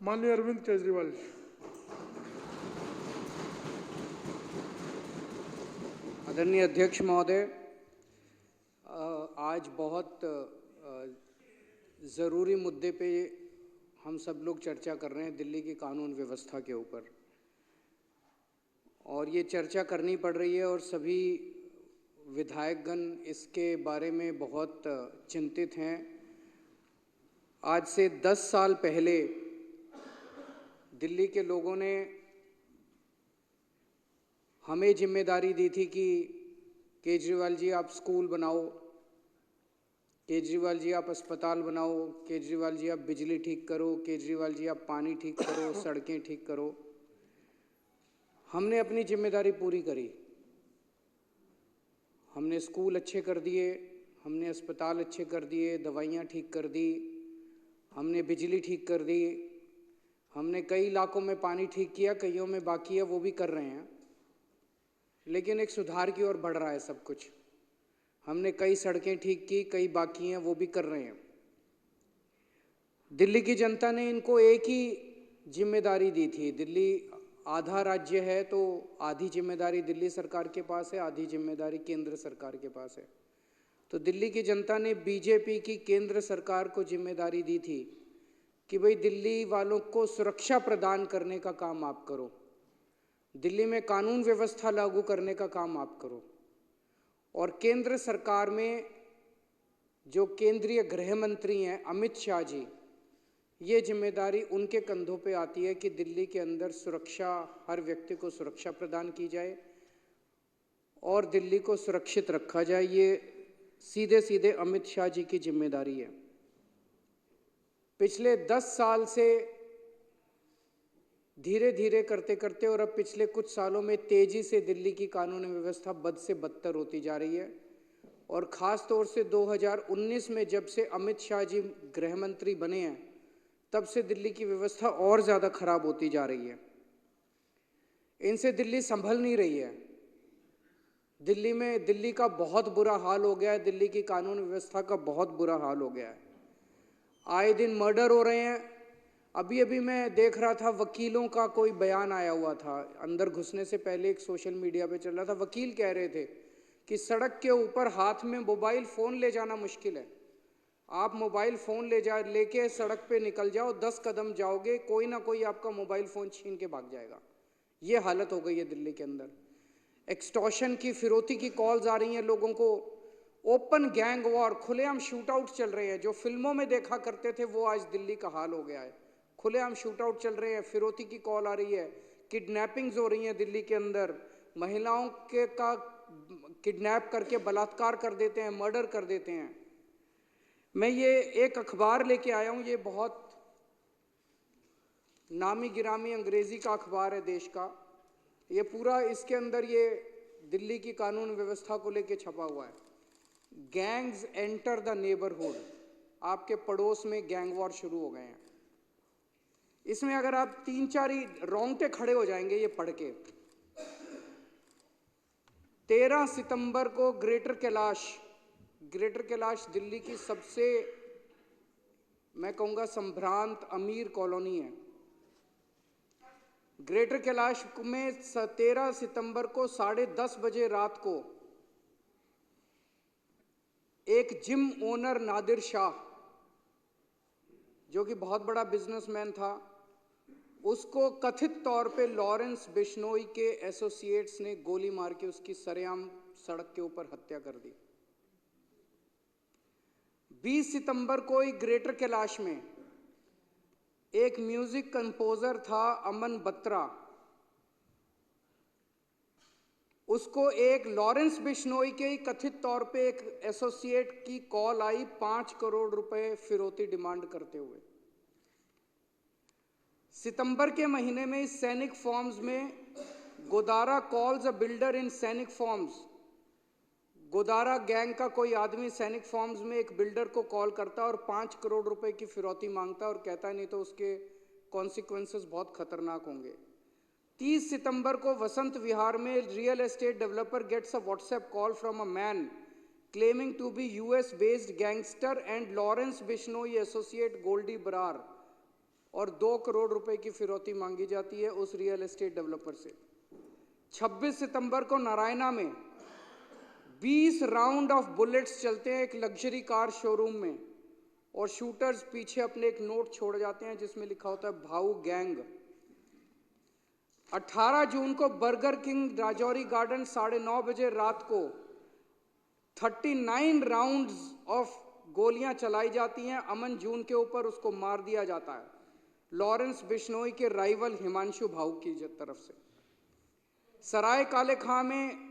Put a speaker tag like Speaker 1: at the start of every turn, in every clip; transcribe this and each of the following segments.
Speaker 1: माननीय अरविंद केजरीवाल जी।
Speaker 2: आदरणीय अध्यक्ष महोदय, आज बहुत ज़रूरी मुद्दे पे हम सब लोग चर्चा कर रहे हैं, दिल्ली की कानून व्यवस्था के ऊपर। और ये चर्चा करनी पड़ रही है और सभी विधायकगण इसके बारे में बहुत चिंतित हैं। आज से 10 साल पहले दिल्ली के लोगों ने हमें जिम्मेदारी दी थी कि केजरीवाल जी आप स्कूल बनाओ, केजरीवाल जी आप अस्पताल बनाओ, केजरीवाल जी आप बिजली ठीक करो, केजरीवाल जी आप पानी ठीक करो, सड़कें ठीक करो। हमने अपनी जिम्मेदारी पूरी करी। हमने स्कूल अच्छे कर दिए, हमने अस्पताल अच्छे कर दिए, दवाइयाँ ठीक कर दी, हमने बिजली ठीक कर दी, हमने कई इलाकों में पानी ठीक किया, कईयों में बाकी है, वो भी कर रहे हैं। लेकिन एक सुधार की ओर बढ़ रहा है सब कुछ। हमने कई सड़कें ठीक की, कई बाकी हैं, वो भी कर रहे हैं। दिल्ली की जनता ने इनको एक ही जिम्मेदारी दी थी। दिल्ली आधा राज्य है तो आधी जिम्मेदारी दिल्ली सरकार के पास है, आधी जिम्मेदारी केंद्र सरकार के पास है। तो दिल्ली की जनता ने बीजेपी की केंद्र सरकार को जिम्मेदारी दी थी कि भाई दिल्ली वालों को सुरक्षा प्रदान करने का काम आप करो, दिल्ली में कानून व्यवस्था लागू करने का काम आप करो। और केंद्र सरकार में जो केंद्रीय गृह मंत्री हैं अमित शाह जी, ये जिम्मेदारी उनके कंधों पे आती है कि दिल्ली के अंदर सुरक्षा, हर व्यक्ति को सुरक्षा प्रदान की जाए और दिल्ली को सुरक्षित रखा जाए। ये सीधे सीधे अमित शाह जी की जिम्मेदारी है। पिछले 10 साल से धीरे धीरे करते करते और अब पिछले कुछ सालों में तेजी से दिल्ली की कानून व्यवस्था बद से बदतर होती जा रही है। और ख़ास तौर से 2019 में जब से अमित शाह जी गृह मंत्री बने हैं, तब से दिल्ली की व्यवस्था और ज़्यादा खराब होती जा रही है। इनसे दिल्ली संभल नहीं रही है। दिल्ली का बहुत बुरा हाल हो गया है, दिल्ली की कानून व्यवस्था का बहुत बुरा हाल हो गया है। आए दिन मर्डर हो रहे हैं। अभी अभी मैं देख रहा था, वकीलों का कोई बयान आया हुआ था, अंदर घुसने से पहले एक सोशल मीडिया पे चल रहा था। वकील कह रहे थे कि सड़क के ऊपर हाथ में मोबाइल फ़ोन ले जाना मुश्किल है। आप मोबाइल फ़ोन लेके सड़क पे निकल जाओ, 10 कदम जाओगे, कोई ना कोई आपका मोबाइल फ़ोन छीन के भाग जाएगा। ये हालत हो गई है दिल्ली के अंदर। एक्सटॉर्शन की, फिरौती की कॉल्स आ रही हैं लोगों को। ओपन गैंग वॉर, खुलेआम शूट आउट चल रहे हैं। जो फिल्मों में देखा करते थे वो आज दिल्ली का हाल हो गया है। खुलेआम शूट आउट चल रहे हैं, फिरौती की कॉल आ रही है, किडनैपिंग्स हो रही हैं दिल्ली के अंदर। महिलाओं के का किडनैप करके बलात्कार कर देते हैं, मर्डर कर देते हैं। मैं ये एक अखबार लेके आया हूँ, ये बहुत नामी गिरामी अंग्रेजी का अखबार है देश का। ये पूरा इसके अंदर ये दिल्ली की कानून व्यवस्था को लेके छपा हुआ है। गैंग्स एंटर द नेबरहुड, आपके पड़ोस में गैंग वॉर शुरू हो गए हैं। इसमें अगर आप 3-4 ही रोंगटे खड़े हो जाएंगे ये पढ़ के। 13 सितंबर को ग्रेटर कैलाश दिल्ली की सबसे, मैं कहूँगा, संभ्रांत अमीर कॉलोनी है। ग्रेटर कैलाश में 13 सितंबर को 10:30 बजे रात को एक जिम ओनर नादिर शाह, जो कि बहुत बड़ा बिजनेसमैन था, उसको कथित तौर पे लॉरेंस बिश्नोई के एसोसिएट्स ने गोली मार के उसकी सरेआम सड़क के ऊपर हत्या कर दी। 20 सितंबर को ही ग्रेटर कैलाश में एक म्यूजिक कंपोजर था अमन बत्रा, उसको एक लॉरेंस बिश्नोई के ही कथित तौर पे एक एसोसिएट की कॉल आई 5 करोड़ रुपए फिरौती डिमांड करते हुए। सितंबर के महीने में इस सैनिक फॉर्म्स में गोदारा कॉल्स अ बिल्डर इन सैनिक फॉर्म्स, गोदारा गैंग का कोई आदमी सैनिक फॉर्म्स में एक बिल्डर को कॉल करता और 5 करोड़ रुपए की फिरौती मांगता और कहता नहीं तो उसके कॉन्सिक्वेंसेस बहुत खतरनाक होंगे। 30 सितंबर को वसंत विहार में real estate developer gets a WhatsApp call from a man claiming to be US based gangster and Lawrence Bishnoi associate Goldy Brar, और 2 करोड़ रुपए की फिरौती मांगी जाती है उस रियल एस्टेट डेवलपर से। 26 सितंबर को नारायणा में 20 राउंड ऑफ बुलेट्स चलते हैं एक लग्जरी कार शोरूम में, और शूटर्स पीछे अपने एक नोट छोड़ जाते हैं जिसमें लिखा होता है भाऊ गैंग। 18 जून को बर्गर किंग राजौरी गार्डन 9:30 बजे रात को 39 राउंड्स ऑफ गोलियां चलाई जाती हैं। अमन जून के ऊपर उसको मार दिया जाता है लॉरेंस बिश्नोई के राइवल हिमांशु भाऊ की तरफ से। सराय काले खां में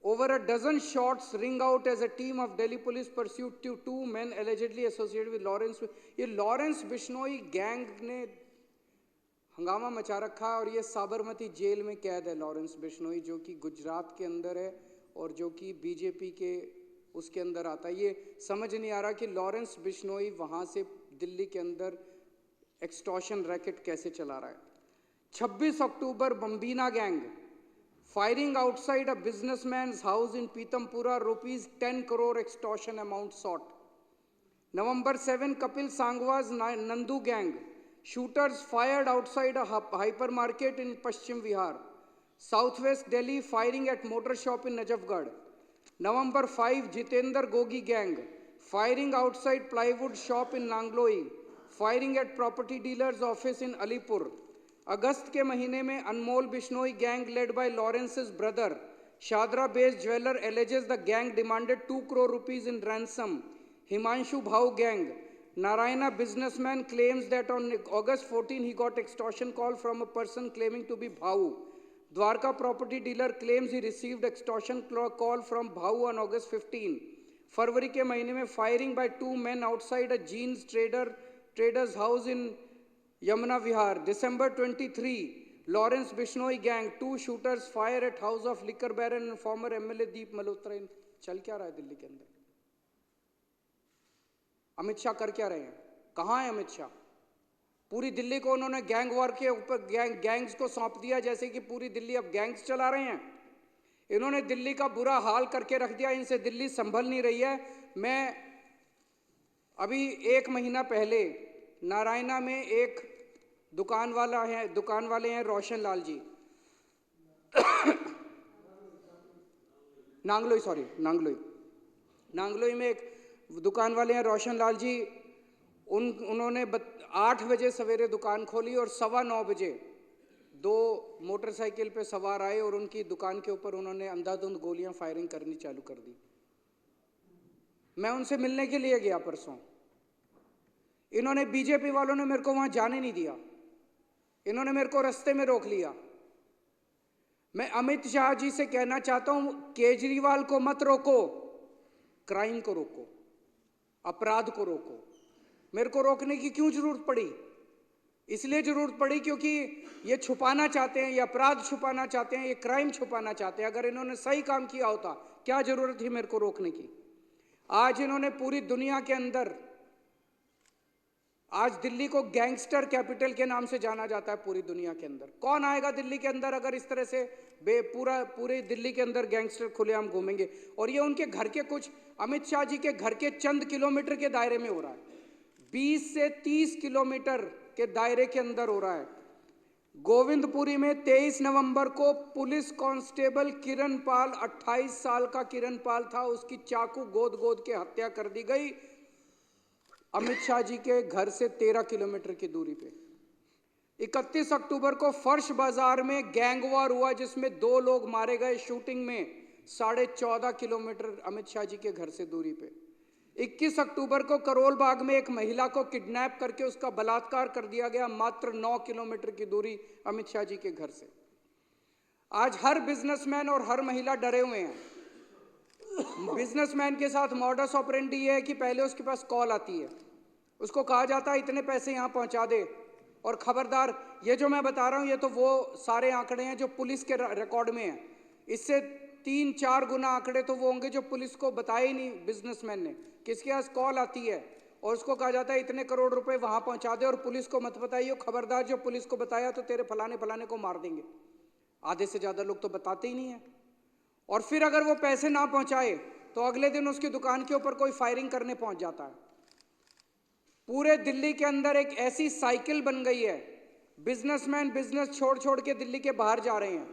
Speaker 2: over a dozen shots ring out as a team of Delhi police pursued two men allegedly associated with Lawrence। ये लॉरेंस बिश्नोई गैंग ने हंगामा मचा रखा है और ये साबरमती जेल में कैद है। लॉरेंस बिश्नोई जो कि गुजरात के अंदर है और जो कि बीजेपी के उसके अंदर आता है। ये समझ नहीं आ रहा कि लॉरेंस बिश्नोई वहाँ से दिल्ली के अंदर एक्सटॉर्शन रैकेट कैसे चला रहा है। 26 अक्टूबर बम्बीना gang firing outside a businessman's house in Pitampura, rupees 10 crore extortion amount sought। November 7, Kapil Sangwa's Nandu gang, shooters fired outside a hypermarket in Paschim Vihar। Southwest Delhi, firing at motor shop in Najafgarh। November 5, Jitendra Gogi gang, firing outside plywood shop in Nangloi, firing at property dealer's office in Alipur। अगस्त के महीने में Anmol Bishnoi gang led by Lawrence's brother Shahdara based jeweller alleges the gang demanded 2 crore rupees in ransom। Himanshu Bhau gang Narayana businessman claims that on August 14 he got extortion call from a person claiming to be भाऊ। Dwarka property dealer claims he received extortion call from भाऊ on August 15। फरवरी के महीने में firing by 2 men outside a jeans trader's house in Yamuna Vihar। December 23, Lawrence Bishnoi gang, 2 shooters fire at house of liquor baron and former MLA Deep Malhotra। चल क्या रहा है दिल्ली के अंदर? अमित शाह कर क्या रहे हैं? कहाँ है अमित शाह? पूरी दिल्ली को उन्होंने गैंग वॉर के ऊपर गैंग्स को सौंप दिया, जैसे कि पूरी दिल्ली अब गैंग्स चला रहे हैं। इन्होंने दिल्ली का बुरा हाल करके रख दिया, इनसे दिल्ली संभल नहीं रही है। मैं अभी 1 महीना पहले नारायणा में एक दुकान वाले हैं रोशन लाल जी नांगलोई में एक दुकान वाले हैं रोशन लाल जी। उन्होंने 8 बजे सवेरे दुकान खोली और 9:15 बजे 2 मोटरसाइकिल पे सवार आए और उनकी दुकान के ऊपर उन्होंने अंधाधुंध गोलियां फायरिंग करनी चालू कर दी। मैं उनसे मिलने के लिए गया परसों। इन्होंने बीजेपी वालों ने मेरे को वहां जाने नहीं दिया, इन्होंने मेरे को रास्ते में रोक लिया। मैं अमित शाह जी से कहना चाहता हूं, केजरीवाल को मत रोको, क्राइम को रोको, अपराध को रोको। मेरे को रोकने की क्यों जरूरत पड़ी? इसलिए जरूरत पड़ी क्योंकि ये छुपाना चाहते हैं, ये अपराध छुपाना चाहते हैं, ये क्राइम छुपाना चाहते हैं। अगर इन्होंने सही काम किया होता, क्या जरूरत थी मेरे को रोकने की? आज इन्होंने पूरी दुनिया के अंदर, आज दिल्ली को गैंगस्टर कैपिटल के नाम से जाना जाता है पूरी दुनिया के अंदर। कौन आएगा दिल्ली के अंदर अगर इस तरह से पूरे दिल्ली के अंदर गैंगस्टर खुलेआम घूमेंगे? और ये उनके घर के कुछ, अमित शाह जी के घर के चंद किलोमीटर के दायरे में हो रहा है, 20 से 30 किलोमीटर के दायरे के अंदर हो रहा है। गोविंदपुरी में 23 नवंबर को पुलिस कांस्टेबल किरण पाल, 28 साल का किरण पाल था, उसकी चाकू गोद के हत्या कर दी गई अमित शाह जी के घर से 13 किलोमीटर की दूरी पे। 31 अक्टूबर को फर्श बाजार में गैंग वॉर हुआ जिसमें 2 लोग मारे गए शूटिंग में, 14.5 किलोमीटर अमित शाह जी के घर से दूरी पे। 21 अक्टूबर को करोल बाग में एक महिला को किडनैप करके उसका बलात्कार कर दिया गया, मात्र 9 किलोमीटर की दूरी अमित शाह जी के घर से। आज हर बिजनेसमैन और हर महिला डरे हुए हैं। बिजनेसमैन के साथ मॉडस ऑपरेंडी ये है कि पहले उसके पास कॉल आती है, उसको कहा जाता है इतने पैसे यहां पहुंचा दे, और खबरदार, ये जो मैं बता रहा हूं ये तो वो सारे आंकड़े हैं जो पुलिस के रिकॉर्ड में हैं। इससे 3-4 गुना आंकड़े तो वो होंगे जो पुलिस को बताए ही नहीं बिजनेसमैन ने। किसके पास कॉल आती है और उसको कहा जाता है इतने करोड़ रुपए वहां पहुंचा दे और पुलिस को मत बताइए, खबरदार जो पुलिस को बताया तो तेरे फलाने को मार देंगे। आधे से ज्यादा लोग तो बताते ही नहीं है। और फिर अगर वो पैसे ना पहुंचाए तो अगले दिन उसकी दुकान के ऊपर कोई फायरिंग करने पहुंच जाता है। पूरे दिल्ली के अंदर एक ऐसी साइकिल बन गई है, बिजनेसमैन बिजनेस छोड़ छोड़ के दिल्ली के बाहर जा रहे हैं,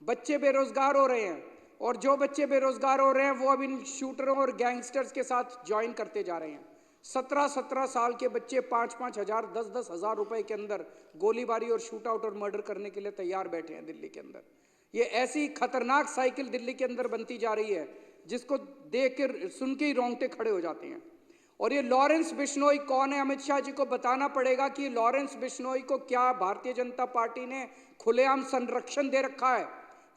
Speaker 2: बच्चे बेरोजगार हो रहे हैं, और जो बच्चे बेरोजगार हो रहे हैं वो अब इन शूटरों और गैंगस्टर्स के साथ ज्वाइन करते जा रहे हैं। 17-17 साल के बच्चे 5-5 हजार 10-10 हजार रुपए के अंदर गोलीबारी और शूट आउट और मर्डर करने के लिए तैयार बैठे हैं दिल्ली के अंदर। ये ऐसी खतरनाक साइकिल दिल्ली के अंदर बनती जा रही है जिसको देख कर सुन के ही रोंगटे खड़े हो जाते हैं। और ये लॉरेंस बिश्नोई कौन है, अमित शाह जी को बताना पड़ेगा कि लॉरेंस बिश्नोई को क्या भारतीय जनता पार्टी ने खुलेआम संरक्षण दे रखा है।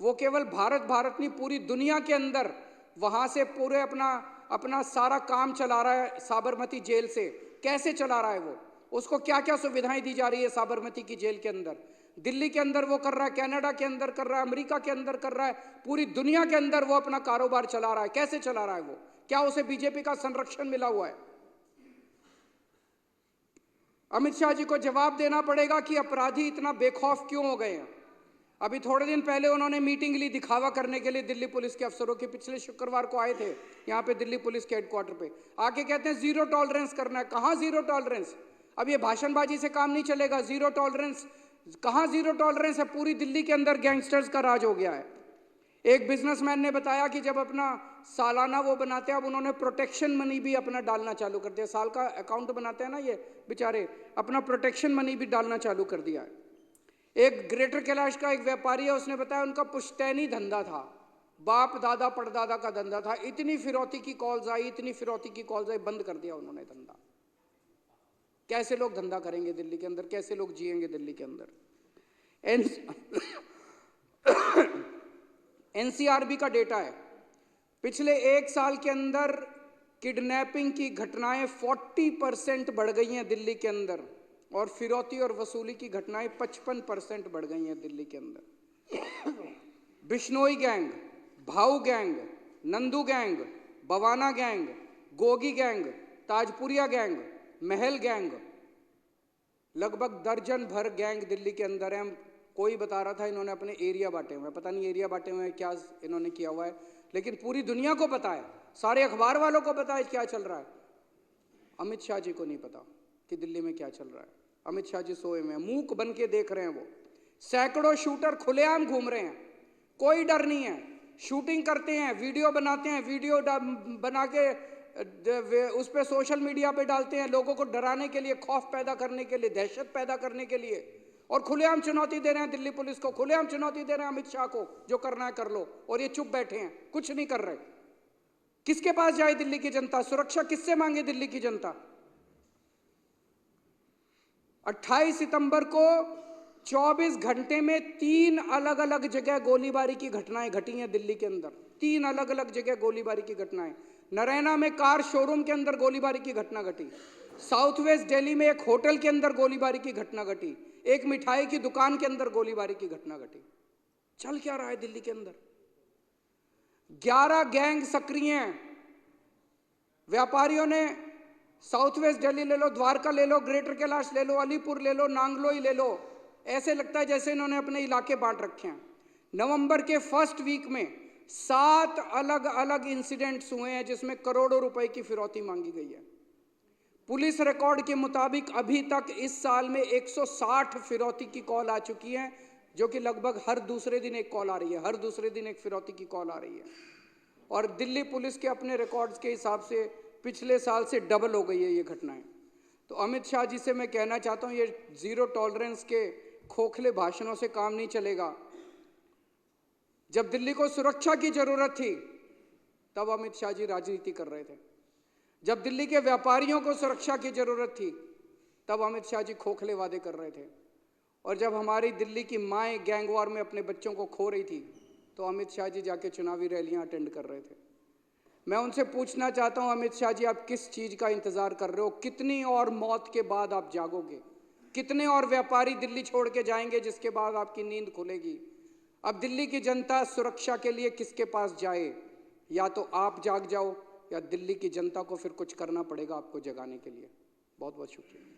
Speaker 2: वो केवल भारत नहीं, पूरी दुनिया के अंदर वहां से पूरे अपना सारा काम चला रहा है। साबरमती जेल से कैसे चला रहा है वो, उसको क्या क्या सुविधाएं दी जा रही है साबरमती की जेल के अंदर, दिल्ली के अंदर वो कर रहा है, कनाडा के अंदर कर रहा है, अमेरिका के अंदर कर रहा है, पूरी दुनिया के अंदर वो अपना कारोबार चला रहा है। कैसे चला रहा है वो, क्या उसे बीजेपी का संरक्षण मिला हुआ है? अमित शाह जी को जवाब देना पड़ेगा कि अपराधी इतना बेखौफ क्यों हो गए हैं। अभी थोड़े दिन पहले उन्होंने मीटिंग ली दिखावा करने के लिए दिल्ली पुलिस के अफसरों की, पिछले शुक्रवार को आए थे यहाँ पे दिल्ली पुलिस के हेडक्वार्टर पे, आके कहते हैं जीरो टॉलरेंस करना है। कहाँ जीरो टॉलरेंस, अब ये भाषणबाजी से काम नहीं चलेगा। जीरो टॉलरेंस कहाँ, जीरो टॉलरेंस है, पूरी दिल्ली के अंदर गैंगस्टर्स का राज हो गया है। एक बिजनेसमैन ने बताया कि जब अपना सालाना वो बनाते हैं, अब उन्होंने प्रोटेक्शन मनी भी अपना डालना चालू कर दिया। साल का अकाउंट बनाते हैं ना ये बेचारे, अपना प्रोटेक्शन मनी भी डालना चालू कर दिया है। एक ग्रेटर कैलाश का एक व्यापारी है, उसने बताया उनका पुश्तैनी धंधा था, बाप दादा परदादा का धंधा था। इतनी फिरौती की कॉल्स आई, इतनी फिरौती की कॉल्स आई, बंद कर दिया उन्होंने धंधा। कैसे लोग धंधा करेंगे दिल्ली के अंदर, कैसे लोग जिएंगे दिल्ली के अंदर? एनसीआरबी का डेटा है, पिछले 1 साल के अंदर किडनैपिंग की घटनाएं 40% बढ़ गई हैं दिल्ली के अंदर, और फिरौती और वसूली की घटनाएं 55% बढ़ गई हैं दिल्ली के अंदर। बिश्नोई गैंग, भाऊ gang, Nandu gang, Bawana gang, Gogi gang, Tajpuriya gang, महल गैंग, लगभग दर्जन भर गैंग दिल्ली के अंदर है। कोई बता रहा था इन्होंने अपने एरिया बांटे हुए हैं, पता नहीं एरिया बांटे हुए हैं क्या इन्होंने किया हुआ है, लेकिन पूरी दुनिया को पता है, सारे अखबार वालों को पता है क्या चल रहा है। अमित शाह जी को नहीं पता कि दिल्ली में क्या चल रहा है। अमित शाह जी सोए में, मूक बन के देख रहे हैं वो। सैकड़ों शूटर खुलेआम घूम रहे हैं, कोई डर नहीं है, शूटिंग करते हैं, वीडियो बनाते हैं, वीडियो बना के उस पर सोशल मीडिया पे डालते हैं, लोगों को डराने के लिए, खौफ पैदा करने के लिए, दहशत पैदा करने के लिए, और खुलेआम चुनौती दे रहे हैं दिल्ली पुलिस को, खुलेआम चुनौती दे रहे हैं अमित शाह को, जो करना है कर लो, और ये चुप बैठे हैं, कुछ नहीं कर रहे। किसके पास जाए दिल्ली की जनता, सुरक्षा किससे मांगे दिल्ली की जनता? 28 सितंबर को 24 घंटे में 3 अलग अलग जगह गोलीबारी की घटनाएं घटी हैं दिल्ली के अंदर। 3 अलग अलग जगह गोलीबारी की घटनाएं। नरैना में कार शोरूम के अंदर गोलीबारी की घटना घटी, साउथ वेस्ट दिल्ली में एक होटल के अंदर गोलीबारी की घटना घटी, एक मिठाई की दुकान के अंदर गोलीबारी की घटना घटी। चल क्या रहा है दिल्ली के अंदर? 11 गैंग सक्रिय हैं। व्यापारियों ने साउथ वेस्ट दिल्ली ले लो, द्वारका ले लो, ग्रेटर कैलाश ले लो, अलीपुर ले लो, नांगलोई ले लो, ऐसे लगता है जैसे इन्होंने अपने इलाके बांट रखे हैं। नवंबर के फर्स्ट वीक में 7 अलग अलग इंसिडेंट्स हुए हैं जिसमें करोड़ों रुपए की फिरौती मांगी गई है। पुलिस रिकॉर्ड के मुताबिक अभी तक इस साल में 160 फिरौती की कॉल आ चुकी है, जो कि लगभग हर दूसरे दिन एक कॉल आ रही है, हर दूसरे दिन एक फिरौती की कॉल आ रही है। और दिल्ली पुलिस के अपने रिकॉर्ड्स के हिसाब से पिछले साल से डबल हो गई है ये घटनाएं। तो अमित शाह जी से मैं कहना चाहता हूं, ये जीरो टॉलरेंस के खोखले भाषणों से काम नहीं चलेगा। जब दिल्ली को सुरक्षा की जरूरत थी तब अमित शाह जी राजनीति कर रहे थे, जब दिल्ली के व्यापारियों को सुरक्षा की जरूरत थी तब अमित शाह जी खोखले वादे कर रहे थे, और जब हमारी दिल्ली की माएँ गैंगवार में अपने बच्चों को खो रही थी तो अमित शाह जी जाके चुनावी रैलियां अटेंड कर रहे थे। मैं उनसे पूछना चाहता हूं, अमित शाह जी आप किस चीज़ का इंतज़ार कर रहे हो? कितनी और मौत के बाद आप जागोगे? कितने और व्यापारी दिल्ली छोड़ के जाएंगे जिसके बाद आपकी नींद खुलेगी? अब दिल्ली की जनता सुरक्षा के लिए किसके पास जाए? या तो आप जाग जाओ या दिल्ली की जनता को फिर कुछ करना पड़ेगा आपको जगाने के लिए। बहुत बहुत शुक्रिया।